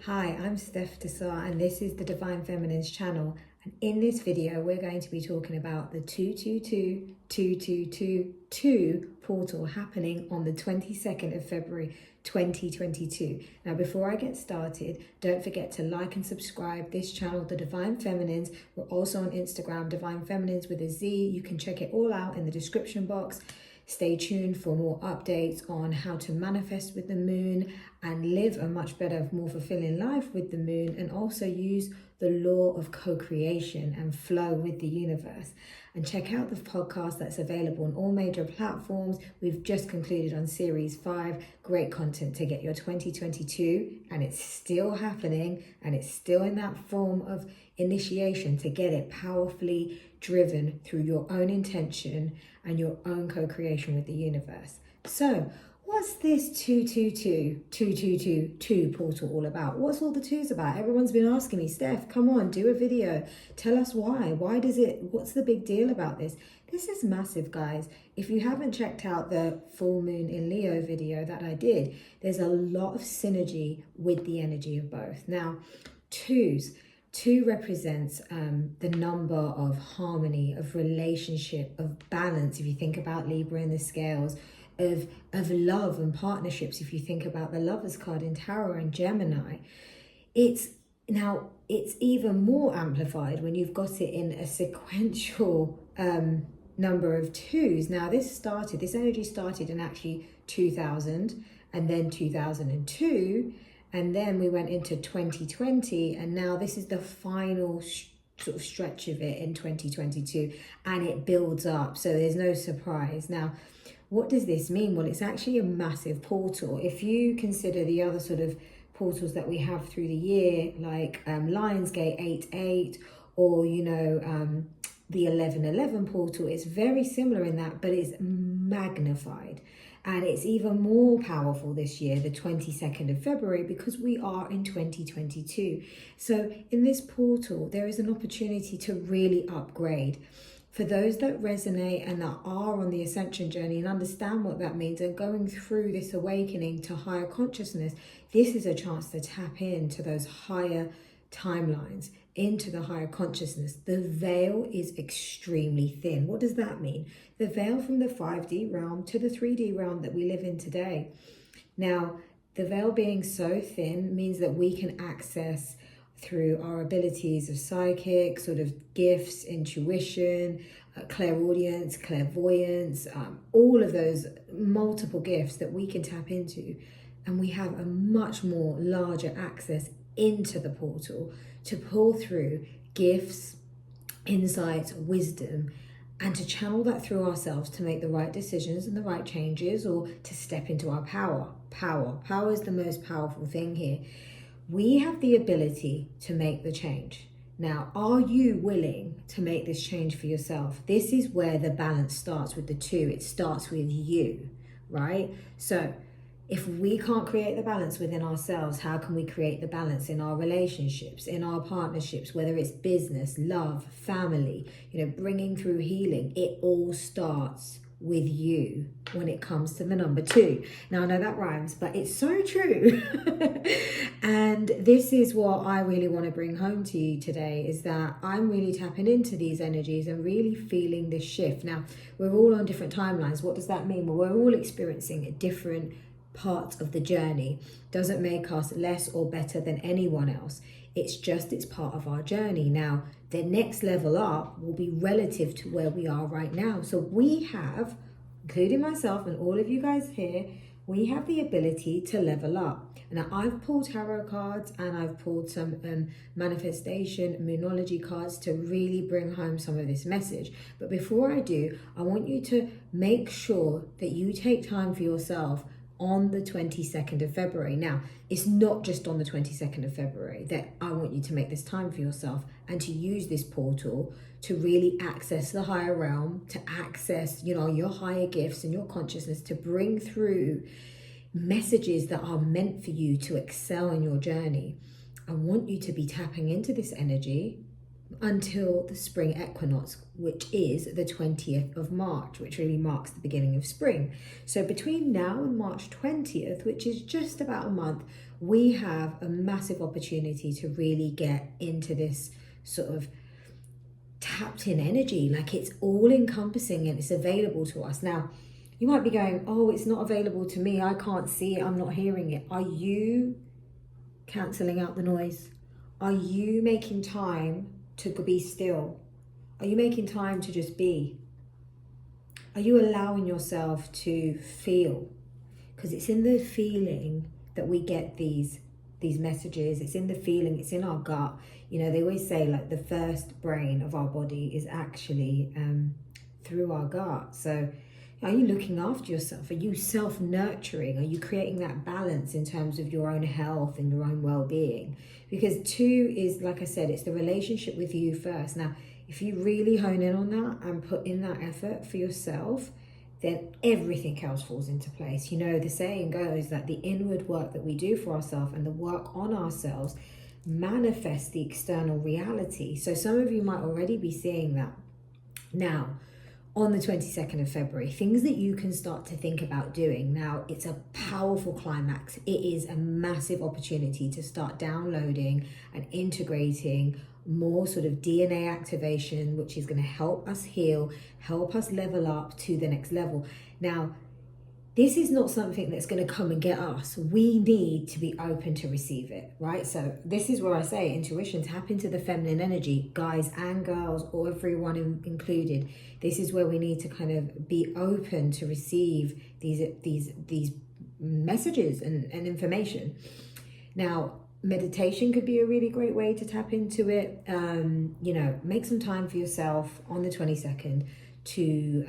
Hi, I'm Steph Dessar and this is the Divine Feminine's channel. And in this video, we're going to be talking about the 222222 portal happening on the 22nd of February 2022. Now, before I get started, don't forget to like and subscribe this channel, The Divine Feminines. We're also on Instagram, Divine Feminines with a Z. You can check it all out in the description box. Stay tuned for more updates on how to manifest with the moon and live a much better, more fulfilling life with the moon, and also use the law of co-creation and flow with the universe. And check out the podcast that's available on all major platforms. We've just concluded on series 5. Great content to get your 2022, and it's still happening, and it's still in that form of initiation to get it powerfully driven through your own intention and your own co-creation with the universe. So what's this 222222 portal all about? What's all the twos about? Everyone's been asking me, Steph, come on, do a video. Tell us why. What's the big deal about this? This is massive, guys. If you haven't checked out the full moon in Leo video that I did, there's a lot of synergy with the energy of both. Now, Two represents the number of harmony, of relationship, of balance. If you think about Libra in the scales, of love and partnerships. If you think about the Lovers card in Tarot and Gemini, it's even more amplified when you've got it in a sequential number of twos. Now this energy started in actually 2000 and then 2002. And then we went into 2020, and now this is the final sort of stretch of it in 2022, and it builds up, so there's no surprise. Now, what does this mean? Well, it's actually a massive portal. If you consider the other sort of portals that we have through the year, like Lionsgate 8-8, or, the 11-11 portal, it's very similar in that, but it's magnified. And it's even more powerful this year, the 22nd of February, because we are in 2022. So in this portal, there is an opportunity to really upgrade. For those that resonate and that are on the Ascension journey and understand what that means and going through this awakening to higher consciousness, this is a chance to tap into those higher timelines, into the higher consciousness. The veil is extremely thin. What does that mean? The veil from the 5D realm to the 3D realm that we live in today. Now, the veil being so thin means that we can access through our abilities of psychic, sort of gifts, intuition, clairaudience, clairvoyance, all of those multiple gifts that we can tap into. And we have a much more larger access into the portal to pull through gifts, insights, wisdom, and to channel that through ourselves to make the right decisions and the right changes, or to step into our power. Power is the most powerful thing here. We have the ability to make the change. Now, are you willing to make this change for yourself? This is where the balance starts with the two. It starts with you, right? So if we can't create the balance within ourselves, how can we create the balance in our relationships, in our partnerships, whether it's business, love, family, bringing through healing? It all starts with you when it comes to the number 2. Now, I know that rhymes, but it's so true. And this is what I really want to bring home to you today, is that I'm really tapping into these energies and really feeling this shift. Now, we're all on different timelines. What does that mean? Well, we're all experiencing a different part of the journey. Doesn't make us less or better than anyone else. It's part of our journey. Now, the next level up will be relative to where we are right now. So we have, including myself and all of you guys here, we have the ability to level up. Now, I've pulled tarot cards and I've pulled some manifestation, moonology cards to really bring home some of this message. But before I do, I want you to make sure that you take time for yourself on the 22nd of February. Now, it's not just on the 22nd of February that I want you to make this time for yourself and to use this portal to really access the higher realm, to access, your higher gifts and your consciousness, to bring through messages that are meant for you to excel in your journey. I want you to be tapping into this energy until the Spring Equinox, which is the 20th of March, which really marks the beginning of spring. So between now and March 20th, which is just about a month, we have a massive opportunity to really get into this sort of tapped in energy. Like, it's all encompassing and it's available to us. Now, you might be going, oh, it's not available to me. I can't see it. I'm not hearing it. Are you cancelling out the noise? Are you making time to be still? Are you making time to just be? Are you allowing yourself to feel? Because it's in the feeling that we get these messages. It's in the feeling, it's in our gut. You know, they always say like the first brain of our body is actually through our gut. So are you looking after yourself? Are you self-nurturing? Are you creating that balance in terms of your own health and your own well-being? Because 2 is, like I said, it's the relationship with you first. Now, if you really hone in on that and put in that effort for yourself, then everything else falls into place. You know, the saying goes that the inward work that we do for ourselves and the work on ourselves manifests the external reality. So some of you might already be seeing that. Now, on the 22nd of February, things that you can start to think about doing. Now, it's a powerful climax. It is a massive opportunity to start downloading and integrating more sort of DNA activation, which is going to help us heal, help us level up to the next level. Now, this is not something that's going to come and get us. We need to be open to receive it, right? So this is where I say intuition, tap into the feminine energy, guys and girls, or everyone included. This is where we need to kind of be open to receive these messages and information. Now, meditation could be a really great way to tap into it. You know, make some time for yourself on the 22nd to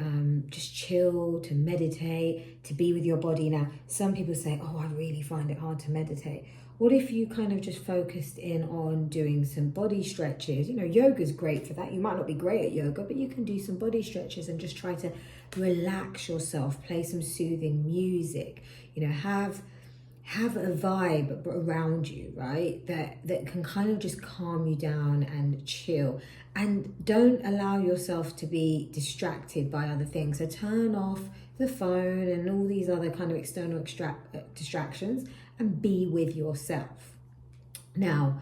just chill, to meditate, to be with your body. Now, some people say, oh, I really find it hard to meditate. What if you kind of just focused in on doing some body stretches? You know, yoga's great for that. You might not be great at yoga, but you can do some body stretches and just try to relax yourself, play some soothing music, you know, have a vibe around you, right? That can kind of just calm you down and chill. And don't allow yourself to be distracted by other things. So turn off the phone and all these other kind of external distractions and be with yourself. Now,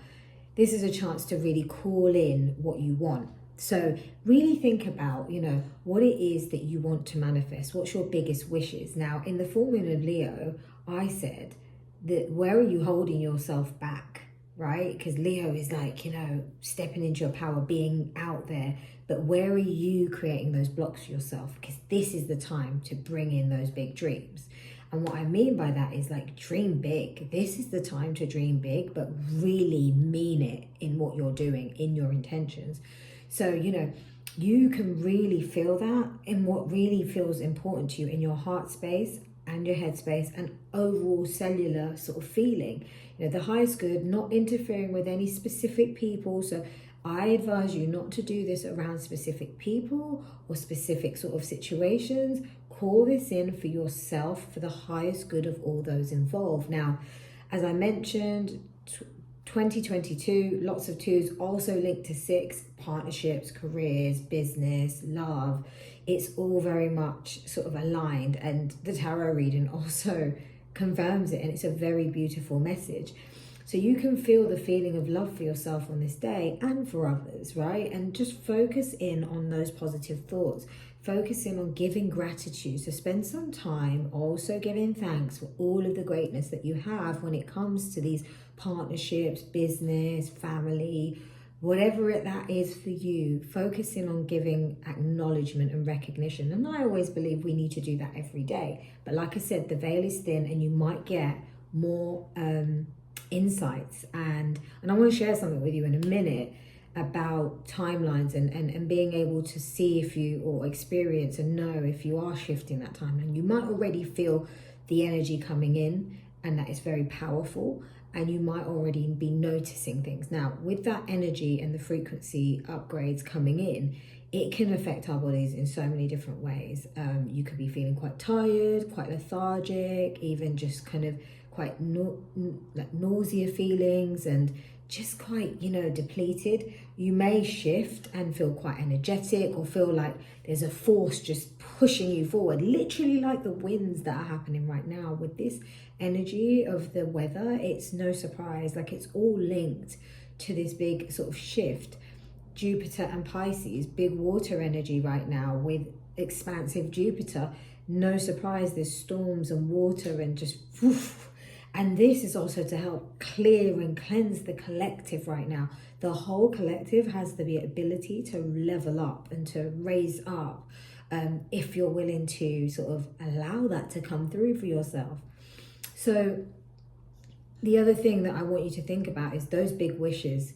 this is a chance to really call in what you want. So really think about, you know, what it is that you want to manifest. What's your biggest wishes? Now, in the full moon of Leo, I said that where are you holding yourself back, right? Because Leo is like, you know, stepping into your power, being out there. But where are you creating those blocks for yourself? Because this is the time to bring in those big dreams. And what I mean by that is like dream big. This is the time to dream big, but really mean it in what you're doing, in your intentions. So, you know, you can really feel that in what really feels important to you in your heart space and your head space and overall cellular sort of feeling. You know, the highest good, not interfering with any specific people. So I advise you not to do this around specific people or specific sort of situations. Call this in for yourself, for the highest good of all those involved. Now, as I mentioned, 2022, lots of 2s, also linked to 6, partnerships, careers, business, love. It's all very much sort of aligned, and the tarot reading also confirms it, and it's a very beautiful message. So you can feel the feeling of love for yourself on this day and for others, right? And just focus in on those positive thoughts. Focus in on giving gratitude. So spend some time also giving thanks for all of the greatness that you have when it comes to these partnerships, business, family, whatever that is for you. Focus in on giving acknowledgement and recognition. And I always believe we need to do that every day. But like I said, the veil is thin and you might get more insights. And I want to share something with you in a minute about timelines and being able to see if you, or experience and know if you are shifting that timeline. You might already feel the energy coming in, and that is very powerful, and you might already be noticing things. Now, with that energy and the frequency upgrades coming in, it can affect our bodies in so many different ways. You could be feeling quite tired, quite lethargic, even just kind of quite like nausea feelings, and just quite, depleted. You may shift and feel quite energetic or feel like there's a force just pushing you forward, literally like the winds that are happening right now with this energy of the weather. It's no surprise, like it's all linked to this big sort of shift. Jupiter and Pisces, big water energy right now with expansive Jupiter. No surprise, there's storms and water and just woof. And this is also to help clear and cleanse the collective right now. The whole collective has the ability to level up and to raise up, if you're willing to sort of allow that to come through for yourself. So the other thing that I want you to think about is those big wishes.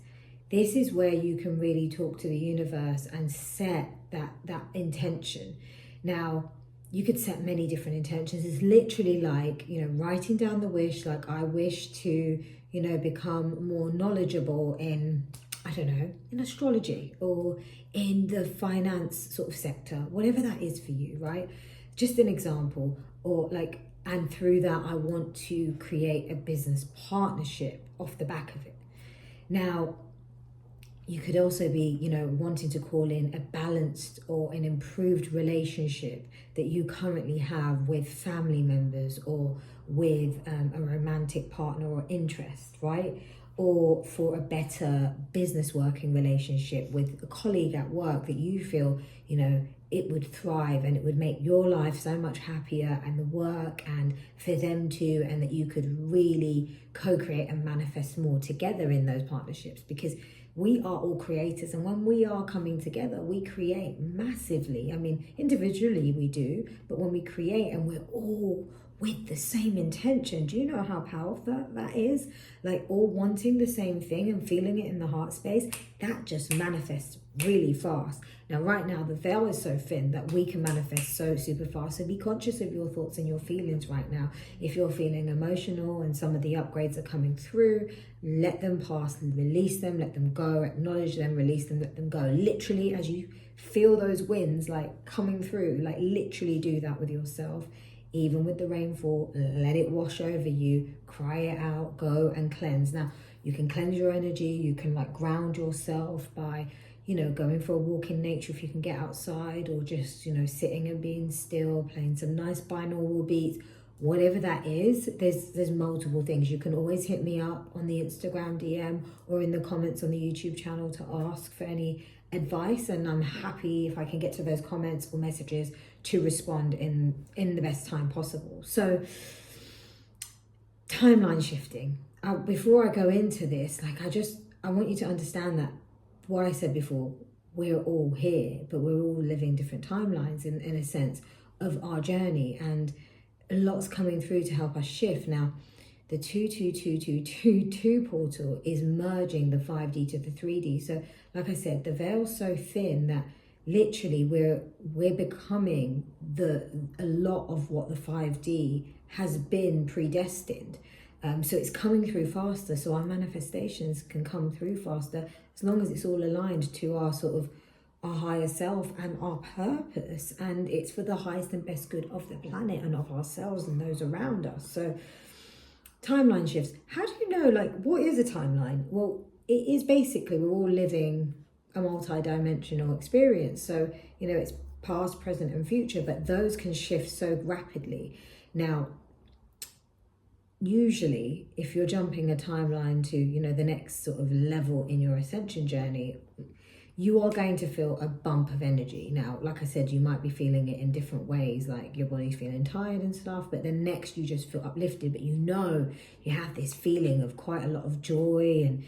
This is where you can really talk to the universe and set that intention. Now, you could set many different intentions. It's literally like, writing down the wish, like I wish to, become more knowledgeable in, I don't know, in astrology or in the finance sort of sector, whatever that is for you, right? Just an example. Or like, and through that, I want to create a business partnership off the back of it. Now, you could also be, wanting to call in a balanced or an improved relationship that you currently have with family members or with a romantic partner or interest, right? Or for a better business working relationship with a colleague at work that you feel, it would thrive and it would make your life so much happier and the work and for them too, and that you could really co-create and manifest more together in those partnerships, because we are all creators, and when we are coming together, we create massively. I mean, individually we do, but when we create and we're all with the same intention, do you know how powerful that is? Like all wanting the same thing and feeling it in the heart space, that just manifests really fast. Now, right now, the veil is so thin that we can manifest so super fast. So be conscious of your thoughts and your feelings right now. If you're feeling emotional and some of the upgrades are coming through, let them pass, release them, let them go, acknowledge them, release them, let them go. Literally, as you feel those winds like coming through, like literally do that with yourself. Even with the rainfall, let it wash over you, cry it out, go and cleanse. Now, you can cleanse your energy, you can like ground yourself by, going for a walk in nature if you can get outside, or just, sitting and being still, playing some nice binaural beats, whatever that is. There's multiple things. You can always hit me up on the Instagram DM or in the comments on the YouTube channel to ask for any advice, and I'm happy if I can get to those comments or messages to respond in the best time possible. So timeline shifting. Before I go into this, I want you to understand that what I said before, we're all here, but we're all living different timelines in a sense of our journey, and a lot's coming through to help us shift. Now, the 22222 portal is merging the 5D to the 3D. So like I said, the veil's so thin that literally we're becoming a lot of what the 5D has been predestined. So it's coming through faster, so our manifestations can come through faster as long as it's all aligned to our sort of our higher self and our purpose, and it's for the highest and best good of the planet and of ourselves and those around us. So timeline shifts. How do you know, like, what is a timeline? Well, it is basically we're all living a multi-dimensional experience. So, it's past, present and future, but those can shift so rapidly. Now, usually if you're jumping a timeline to, the next sort of level in your ascension journey, you are going to feel a bump of energy. Now, like I said, you might be feeling it in different ways, like your body's feeling tired and stuff, but then next you just feel uplifted, but you have this feeling of quite a lot of joy, and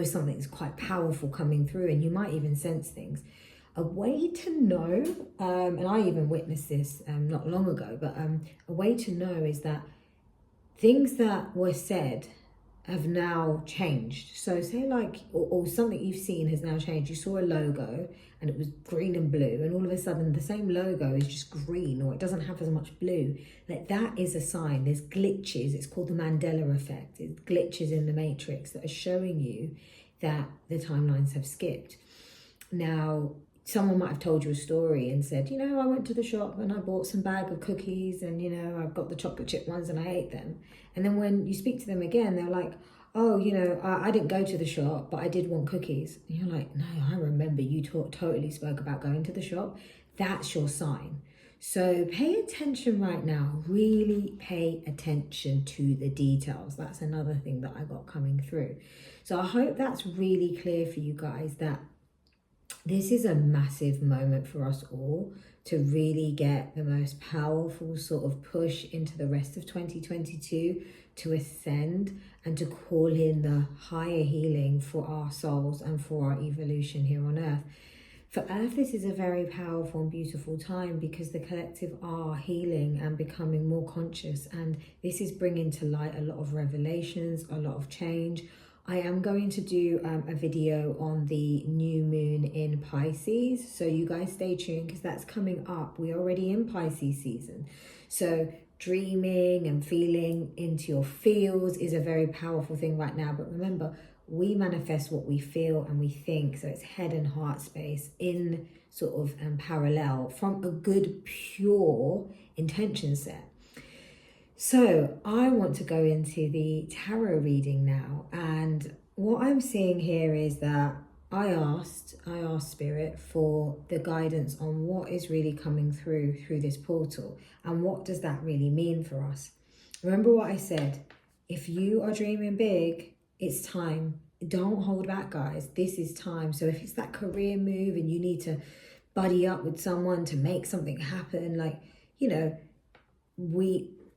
something's quite powerful coming through, and you might even sense things. A way to know, and I even witnessed this not long ago, but a way to know is that things that were said have now changed. So say like, or something you've seen has now changed. You saw a logo and it was green and blue, and all of a sudden the same logo is just green, or it doesn't have as much blue. Like that is a sign. There's glitches. It's called the Mandela effect. It's glitches in the matrix that are showing you that the timelines have skipped. Now, someone might have told you a story and said, I went to the shop and I bought some bag of cookies, and, I've got the chocolate chip ones and I ate them. And then when you speak to them again, they're like, oh, you know, I didn't go to the shop, but I did want cookies. And you're like, no, I remember you totally spoke about going to the shop. That's your sign. So pay attention right now. Really pay attention to the details. That's another thing that I got coming through. So I hope that's really clear for you guys, that this is a massive moment for us all to really get the most powerful sort of push into the rest of 2022, to ascend and to call in the higher healing for our souls and for our evolution here on earth. For Earth, this is a very powerful and beautiful time because the collective are healing and becoming more conscious, and this is bringing to light a lot of revelations, a lot of change. I am going to do a video on the new moon in Pisces, so you guys stay tuned because that's coming up. We're already in Pisces season, so dreaming and feeling into your feels is a very powerful thing right now. But remember, we manifest what we feel and we think, so it's head and heart space in sort of parallel from a good pure intention set. So I want to go into the tarot reading now, and what I'm seeing here is that I asked Spirit for the guidance on what is really coming through this portal, and what does that really mean for us. Remember what I said, if you are dreaming big, it's time. Don't hold back, guys. This is time. So if it's that career move and you need to buddy up with someone to make something happen, like, you know,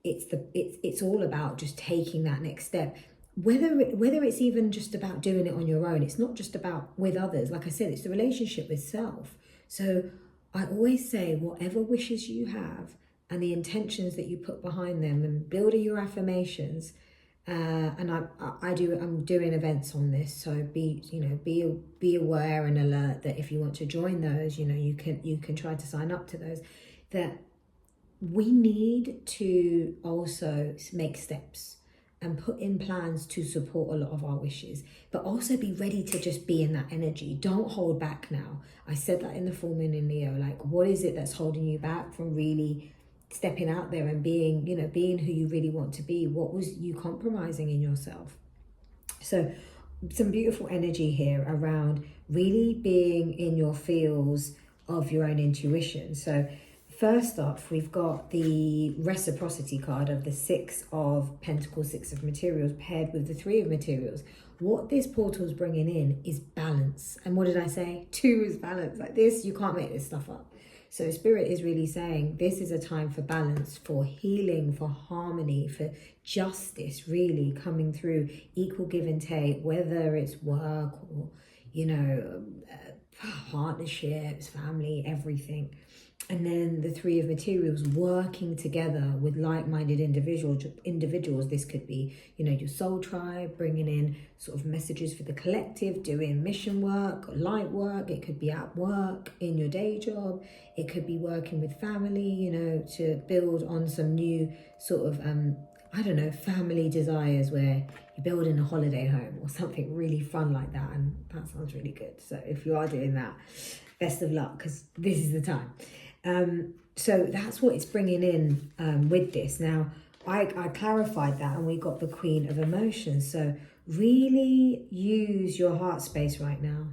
it's all about just taking that next step. Whether it's even just about doing it on your own, it's not just about with others. Like I said, it's the relationship with self. So I always say, whatever wishes you have and the intentions that you put behind them, and building your affirmations. And I'm doing events on this, so be aware and alert that if you want to join those, you know, you can try to sign up to those. That we need to also make steps and put in plans to support a lot of our wishes, but also be ready to just be in that energy. Don't hold back now. I said that in the full moon in Leo, like, what is it that's holding you back from really stepping out there and being, you know, being who you really want to be? What was you compromising in yourself? So some beautiful energy here around really being in your feels of your own intuition. So first off, we've got the reciprocity card of the Six of Pentacles, Six of Materials, paired with the Three of Materials. What this portal is bringing in is balance. And what did I say? Two is balance. Like this, you can't make this stuff up. So Spirit is really saying this is a time for balance, for healing, for harmony, for justice, really coming through, equal give and take, whether it's work or, you know, partnerships, family, everything. And then the Three of Materials, working together with like-minded individuals. This could be, you know, your soul tribe, bringing in sort of messages for the collective, doing mission work, light work. It could be at work, in your day job. It could be working with family, you know, to build on some new sort of, I don't know, family desires, where you're building a holiday home or something really fun like that. And that sounds really good. So if you are doing that, best of luck, because this is the time. So that's what it's bringing in with this. Now, I clarified that, and we got the Queen of Emotions. So really use your heart space right now.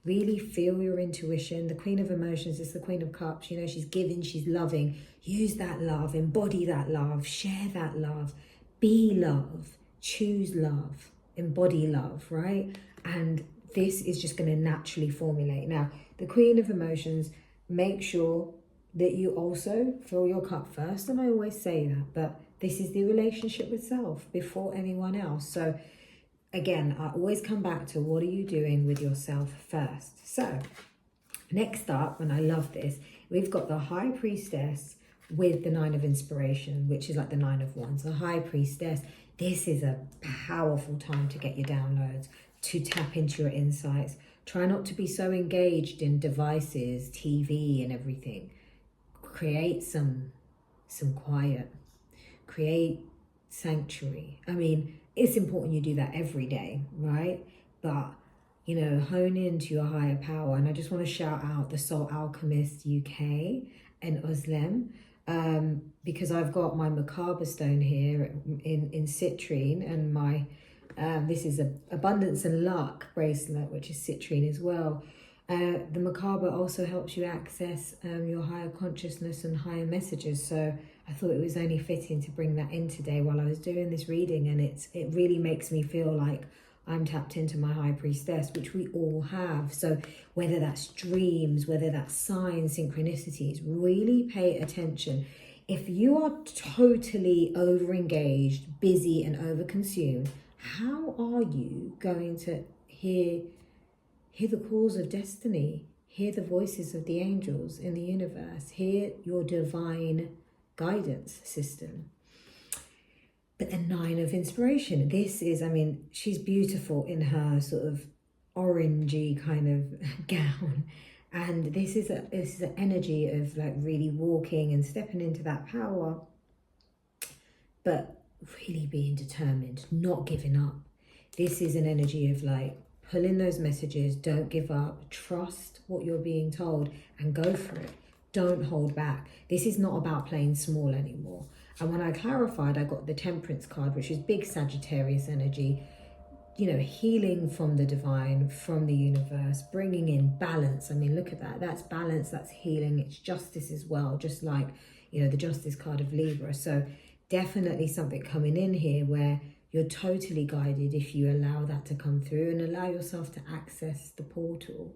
Really feel your intuition. The Queen of Emotions is the Queen of Cups. You know, she's giving, she's loving. Use that love, embody that love, share that love, be love, choose love, embody love, right? And this is just going to naturally formulate. Now, the Queen of Emotions, make sure that you also fill your cup first. And I always say that, but this is the relationship with self before anyone else. So again, I always come back to, what are you doing with yourself first? So next up, and I love this, we've got the High Priestess with the Nine of Inspiration, which is like the Nine of Wands. The High Priestess, this is a powerful time to get your downloads, to tap into your insights. Try not to be so engaged in devices, TV and everything. Create some quiet, create sanctuary. I mean, it's important you do that every day, right? But, you know, hone into your higher power. And I just want to shout out the Soul Alchemist UK and Oslem, because I've got my Macabre stone here in citrine, and my This is a abundance and luck bracelet, which is citrine as well. The macabre also helps you access your higher consciousness and higher messages. So I thought it was only fitting to bring that in today while I was doing this reading, and it really makes me feel like I'm tapped into my high priestess, which we all have. So whether that's dreams, whether that's signs, synchronicities, really pay attention. If you are totally over-engaged, busy and over-consumed, how are you going to hear the calls of destiny, hear the voices of the angels in the universe, hear your divine guidance system? But the Nine of Inspiration, this is, I mean, she's beautiful in her sort of orangey kind of gown. And this is an energy of like really walking and stepping into that power, but really being determined, not giving up. This is an energy of like pulling those messages, don't give up, trust what you're being told and go for it. Don't hold back. This is not about playing small anymore. And when I clarified, I got the Temperance card, which is big Sagittarius energy, you know, healing from the divine, from the universe, bringing in balance. I mean, look at that. That's balance, that's healing, it's justice as well, just like, you know, the Justice card of Libra. So definitely something coming in here where you're totally guided if you allow that to come through and allow yourself to access the portal.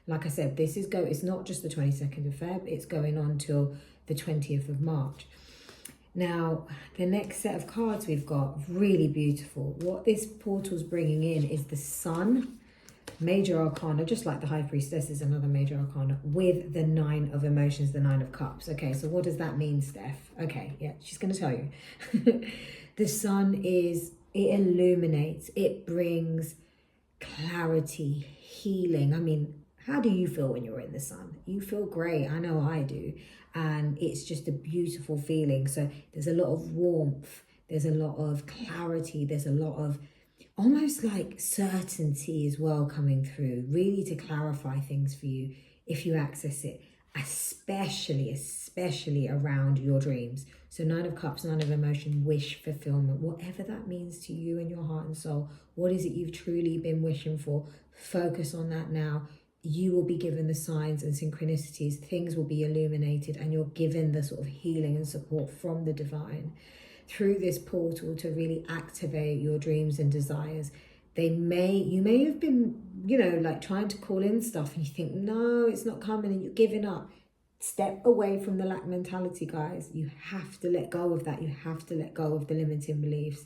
Like I said, it's not just the 22nd of Feb, it's going on till the 20th of March. Now, the next set of cards we've got, really beautiful. What this portal's bringing in is the Sun, major arcana, just like the High Priestess is another major arcana, with the Nine of Emotions, the Nine of Cups. Okay, so what does that mean, Steph? Okay, yeah, she's going to tell you. The Sun it illuminates, it brings clarity, healing. I mean, how do you feel when you're in the sun? You feel great. I know I do. And it's just a beautiful feeling. So there's a lot of warmth. There's a lot of clarity. There's a lot of almost like certainty as well coming through, really to clarify things for you if you access it, especially around your dreams. So Nine of Cups, Nine of Emotion, wish fulfillment, whatever that means to you in your heart and soul. What is it you've truly been wishing for? Focus on that now. You will be given the signs and synchronicities. Things will be illuminated and you're given the sort of healing and support from the divine through this portal to really activate your dreams and desires. You may have been, you know, like trying to call in stuff and you think, no, it's not coming, and you're giving up. Step away from the lack mentality, guys. You have to let go of that. You have to let go of the limiting beliefs,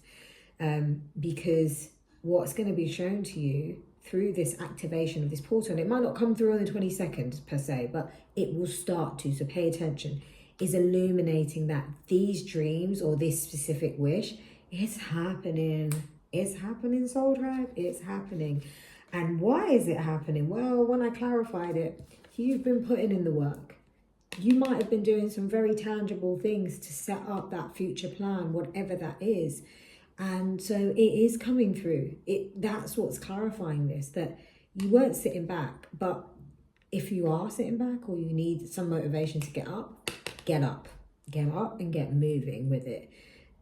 because what's going to be shown to you through this activation of this portal, and it might not come through on the 22nd per se, but it will start to, so pay attention, is illuminating that these dreams or this specific wish is happening. It's happening, Soul Tribe. It's happening. And why is it happening? Well, when I clarified it, you've been putting in the work. You might have been doing some very tangible things to set up that future plan, whatever that is. And so it is coming through. That's what's clarifying this, that you weren't sitting back. But if you are sitting back or you need some motivation to get up. Get up and get moving with it.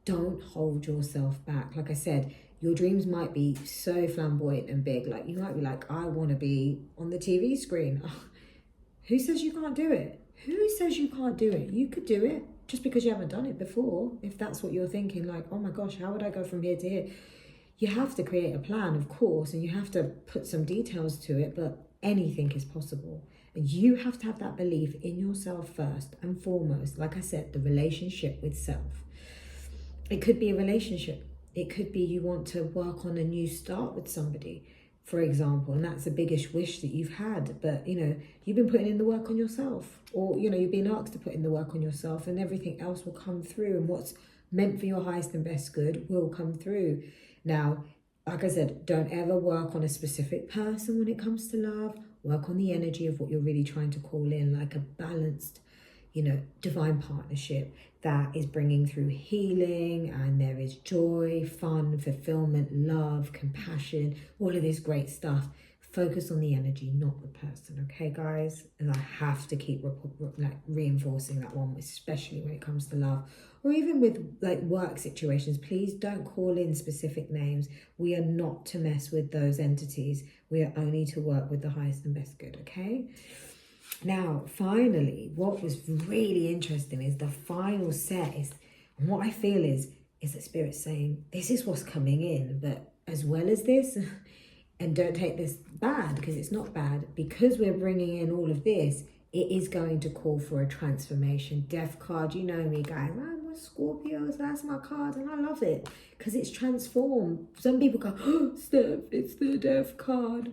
Don't hold yourself back. Like I said, your dreams might be so flamboyant and big. Like you might be like, I want to be on the TV screen. Oh, who says you can't do it? Who says you can't do it? You could do it just because you haven't done it before. If that's what you're thinking, like, oh my gosh, how would I go from here to here? You have to create a plan, of course, and you have to put some details to it, but anything is possible. And you have to have that belief in yourself first and foremost. Like I said, the relationship with self. It could be a relationship. It could be you want to work on a new start with somebody, for example, and that's the biggest wish that you've had. But, you know, you've been putting in the work on yourself, or, you know, you've been asked to put in the work on yourself, and everything else will come through, and what's meant for your highest and best good will come through. Now, like I said, don't ever work on a specific person when it comes to love. Work on the energy of what you're really trying to call in, like a balanced, you know, divine partnership that is bringing through healing, and there is joy, fun, fulfillment, love, compassion, all of this great stuff. Focus on the energy, not the person, okay, guys? And I have to keep reinforcing that one, especially when it comes to love. or even with like work situations, please don't call in specific names. We are not to mess with those entities. We are only to work with the highest and best good, okay? Now, finally, what was really interesting is the final set is, and what I feel is that Spirit's saying, this is what's coming in, but as well as this, and don't take this bad because it's not bad, because we're bringing in all of this, it is going to call for a transformation. Death card, you know me, guys. I'm a Scorpio, so that's my card, and I love it because it's transformed. Some people go, oh, Steph, it's the death card.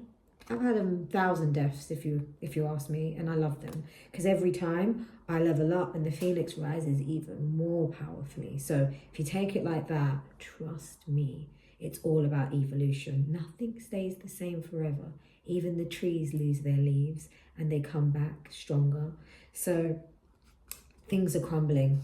I've had 1,000 deaths, if you ask me, and I love them because every time I level up and the phoenix rises even more powerfully. So if you take it like that, trust me, it's all about evolution. Nothing stays the same forever. Even the trees lose their leaves and they come back stronger. So things are crumbling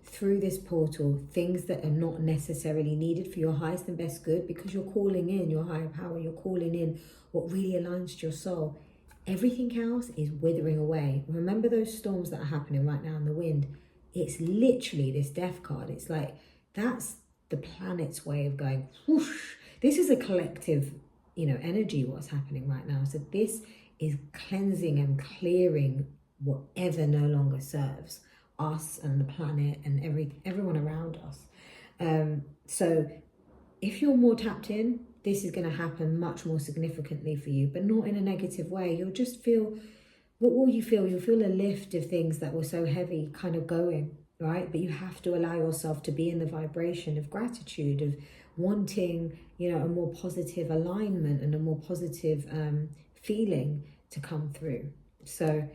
through this portal, things that are not necessarily needed for your highest and best good, because you're calling in your higher power, you're calling in what really aligns to your soul. Everything else is withering away. Remember those storms that are happening right now in the wind? It's literally this death card. It's like, that's the planet's way of going whoosh. This is a collective, energy, what's happening right now. So this is cleansing and clearing whatever no longer serves us and the planet and everyone around us. So if you're more tapped in, this is going to happen much more significantly for you, but not in a negative way. You'll just feel, what will you feel? You'll feel a lift of things that were so heavy kind of going, right? But you have to allow yourself to be in the vibration of gratitude, of wanting, a more positive alignment and a more positive feeling to come through. So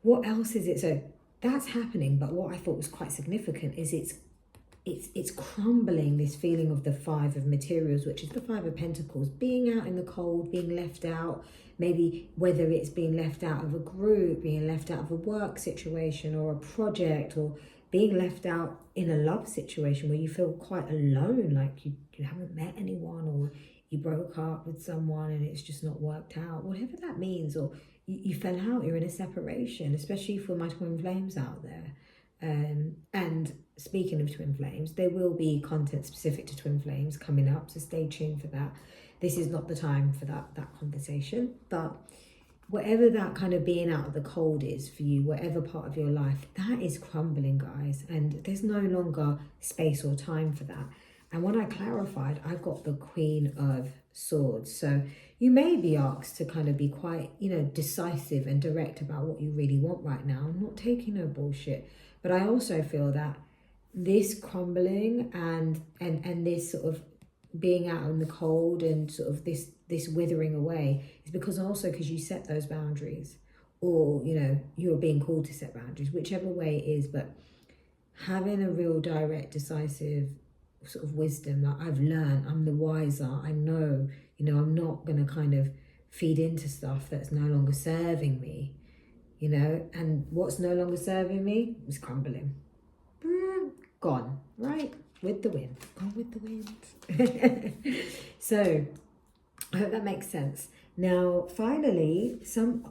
what else is it? So that's happening, but what I thought was quite significant is it's crumbling, this feeling of the Five of Materials, which is the Five of Pentacles, being out in the cold, being left out, maybe whether it's being left out of a group, being left out of a work situation or a project, or being left out in a love situation where you feel quite alone, like you haven't met anyone, or you broke up with someone and it's just not worked out, whatever that means, or you fell out, you're in a separation, especially for my twin flames out there. And speaking of twin flames, there will be content specific to twin flames coming up, so stay tuned for that. This is not the time for that conversation, but whatever that kind of being out of the cold is for you, whatever part of your life, that is crumbling, guys, and there's no longer space or time for that. And when I clarified, I got the Queen of Swords. So you may be asked to kind of be quite, decisive and direct about what you really want right now. I'm not taking no bullshit. But I also feel that this crumbling and this sort of being out in the cold and sort of this withering away is because you set those boundaries, or, you're being called to set boundaries, whichever way it is. But having a real direct, decisive sort of wisdom, like I've learned, I'm the wiser, I know, I'm not going to kind of feed into stuff that's no longer serving me, and what's no longer serving me is crumbling. Gone, right? With the wind. Gone with the wind. So I hope that makes sense. Now, finally,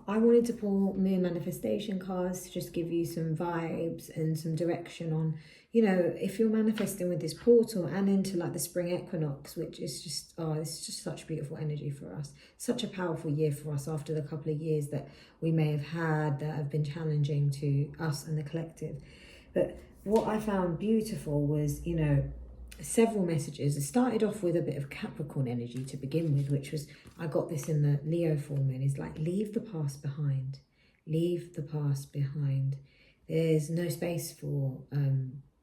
I wanted to pull moon manifestation cards to just give you some vibes and some direction on, if you're manifesting with this portal and into like the spring equinox, which is just, it's just such beautiful energy for us. Such a powerful year for us after the couple of years that we may have had that have been challenging to us and the collective. But what I found beautiful was, several messages. It started off with a bit of Capricorn energy to begin with, which was, I got this in the Leo form, and it's like, leave the past behind. Leave the past behind. There's no space for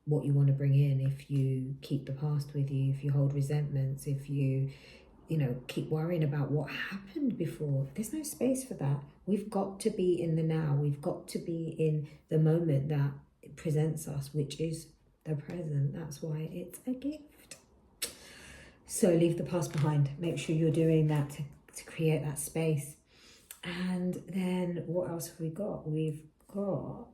what you want to bring in if you keep the past with you, if you hold resentments, if you keep worrying about what happened before. There's no space for that. We've got to be in the now. We've got to be in the moment that it presents us, which is the present. That's why it's a gift. So leave the past behind. Make sure you're doing that to create that space. And then what else have we got? We've got,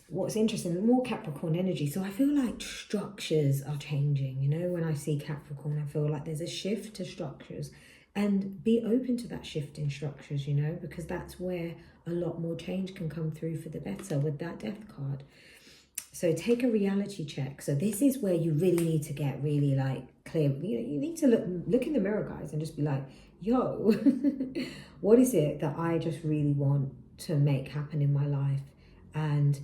what's interesting, more Capricorn energy. So I feel like structures are changing. When I see Capricorn, I feel like there's a shift to structures, and be open to that shift in structures, because that's where a lot more change can come through for the better with that death card. So take a reality check. So this is where you really need to get really like clear. You need to look in the mirror, guys, and just be like, yo, what is it that I just really want to make happen in my life? And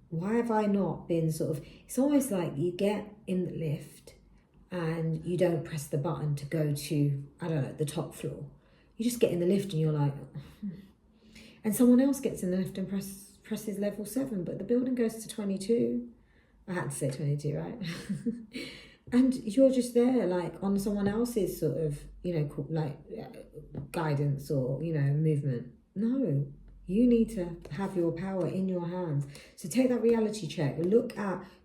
why have I not been sort of, it's almost like you get in the lift and you don't press the button to go to, I don't know, the top floor. You just get in the lift and you're like, and someone else gets in the lift and presses level 7, but the building goes to 22. I had to say 22, right? And you're just there like on someone else's sort of, like guidance or, movement. No, you need to have your power in your hands. So take that reality check.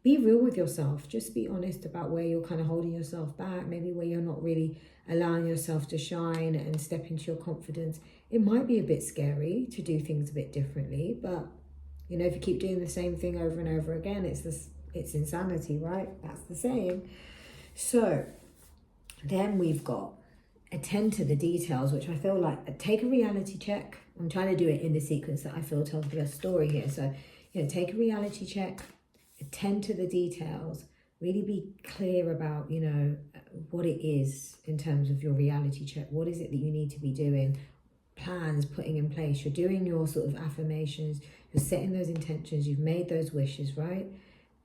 Be real with yourself. Just be honest about where you're kind of holding yourself back, maybe where you're not really allowing yourself to shine and step into your confidence. It might be a bit scary to do things a bit differently, but if you keep doing the same thing over and over again, it's insanity, right? That's the saying. So then we've got attend to the details, which I feel like take a reality check. I'm trying to do it in the sequence that I feel tells the best story here. So, take a reality check, attend to the details, really be clear about, what it is in terms of your reality check. What is it that you need to be doing? Plans, putting in place. You're doing your sort of affirmations. You're setting those intentions. You've made those wishes, right?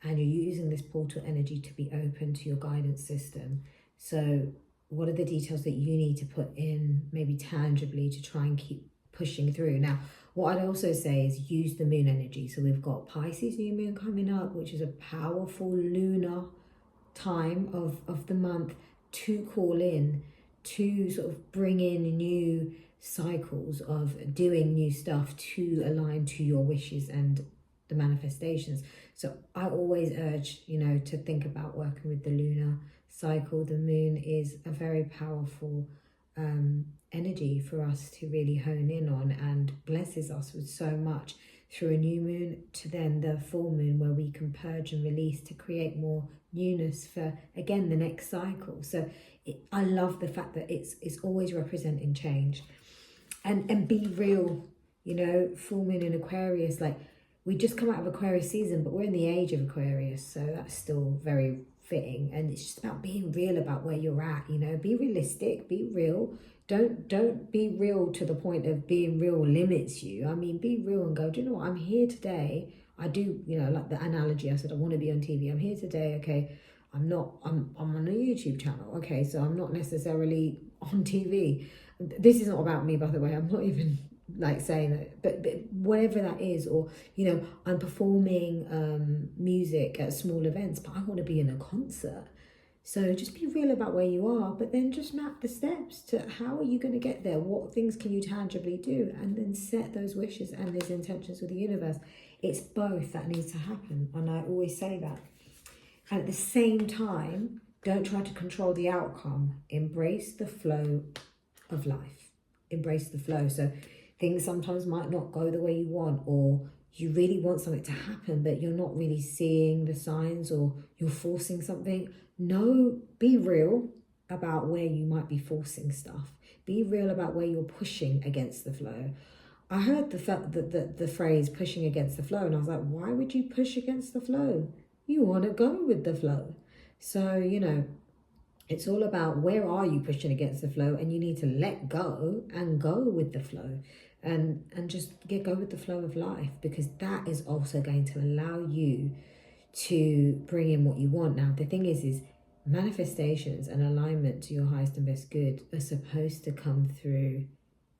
And you're using this portal energy to be open to your guidance system. So what are the details that you need to put in, maybe tangibly, to try and keep pushing through? Now, what I'd also say is use the moon energy. So we've got Pisces new moon coming up, which is a powerful lunar time of the month to call in, to sort of bring in new cycles of doing new stuff to align to your wishes and the manifestations. So I always urge, to think about working with the lunar cycle. The moon is a very powerful energy for us to really hone in on, and blesses us with so much through a new moon to then the full moon, where we can purge and release to create more newness for, again, the next cycle. So I love the fact that it's always representing change. And be real, full moon in Aquarius, like we just come out of Aquarius season, but we're in the age of Aquarius, so that's still very fitting. And it's just about being real about where you're at, be realistic, be real. Don't be real to the point of being real limits you. I mean, be real and go, do you know what, I'm here today. I do, like the analogy, I said, I want to be on TV. I'm here today, okay. I'm on a YouTube channel, okay, so I'm not necessarily on TV. This is not about me, by the way. I'm not even like saying that, but whatever that is, or I'm performing music at small events, but I want to be in a concert. So just be real about where you are, but then just map the steps to how are you going to get there? What things can you tangibly do? And then set those wishes and those intentions with the universe. It's both that needs to happen, and I always say that. And at the same time, don't try to control the outcome. Embrace the flow of life. Embrace the flow. So things sometimes might not go the way you want, or you really want something to happen, but you're not really seeing the signs, or you're forcing something. No, be real about where you might be forcing stuff. Be real about where you're pushing against the flow. I heard the phrase pushing against the flow, and I was like, why would you push against the flow? You want to go with the flow. So, it's all about where are you pushing against the flow, and you need to let go and go with the flow, and just go with the flow of life, because that is also going to allow you to bring in what you want. Now, the thing is manifestations and alignment to your highest and best good are supposed to come through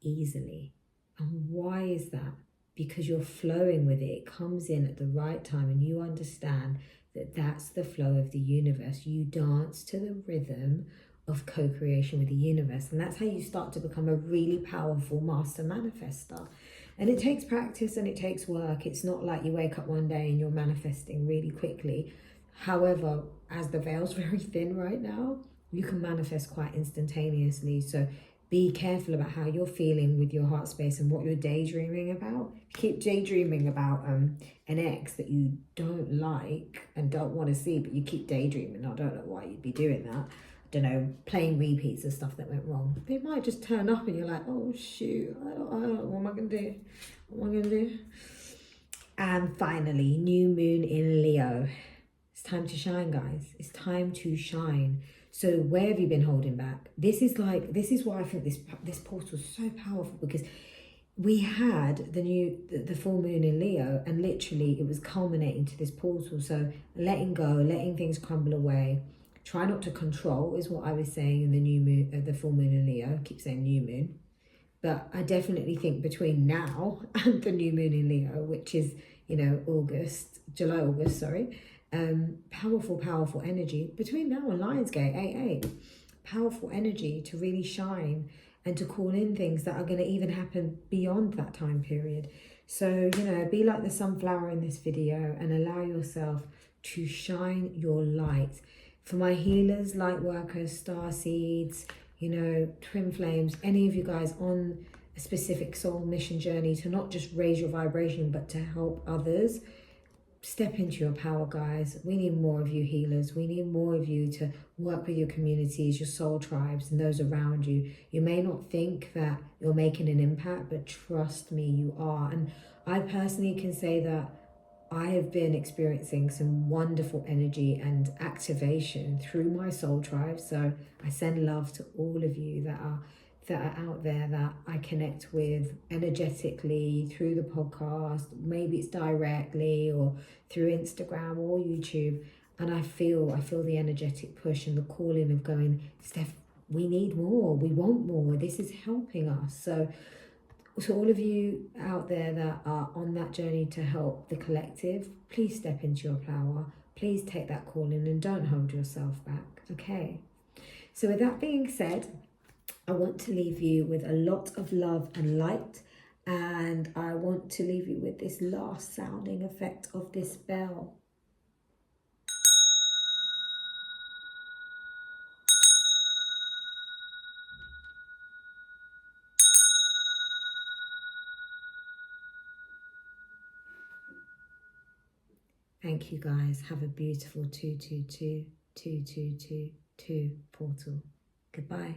easily. And why is that? Because you're flowing with it. It comes in at the right time, and you understand that that's the flow of the universe. You dance to the rhythm of co-creation with the universe, and that's how you start to become a really powerful master manifester. And it takes practice and it takes work. It's not like you wake up one day and you're manifesting really quickly. However, as the veil's very thin right now, you can manifest quite instantaneously. So be careful about how you're feeling with your heart space and what you're daydreaming about. Keep daydreaming about an ex that you don't like and don't want to see, but you keep daydreaming. I don't know why you'd be doing that. I don't know, playing repeats of stuff that went wrong. They might just turn up and you're like, oh shoot, I don't what am I going to do? What am I going to do? And finally, new moon in Leo. It's time to shine, guys. It's time to shine. So where have you been holding back? This is why I think this portal is so powerful, because we had the full moon in Leo, and literally it was culminating to this portal. So letting go, letting things crumble away. Try not to control is what I was saying in the new moon, the full moon in Leo. I keep saying new moon. But I definitely think between now and the new moon in Leo, which is, July, August, sorry, powerful energy. Between now and Lionsgate, 8/8, powerful energy to really shine and to call in things that are going to even happen beyond that time period. So, be like the sunflower in this video and allow yourself to shine your light. For my healers, light workers, star seeds, twin flames, any of you guys on a specific soul mission journey to not just raise your vibration, but to help others, step into your power, guys. We need more of you healers. We need more of you to work with your communities, your soul tribes, and those around you. You may not think that you're making an impact, but trust me, you are. And I personally can say that I have been experiencing some wonderful energy and activation through my soul tribe. So I send love to all of you that are out there that I connect with energetically through the podcast. Maybe it's directly or through Instagram or YouTube. And I feel the energetic push and the calling of going, Steph, we need more. We want more. This is helping us. So all of you out there that are on that journey to help the collective, please step into your power. Please take that calling and don't hold yourself back, okay? So with that being said, I want to leave you with a lot of love and light, and I want to leave you with this last sounding effect of this bell. Thank you, guys. Have a beautiful 222 222 2 portal. Goodbye.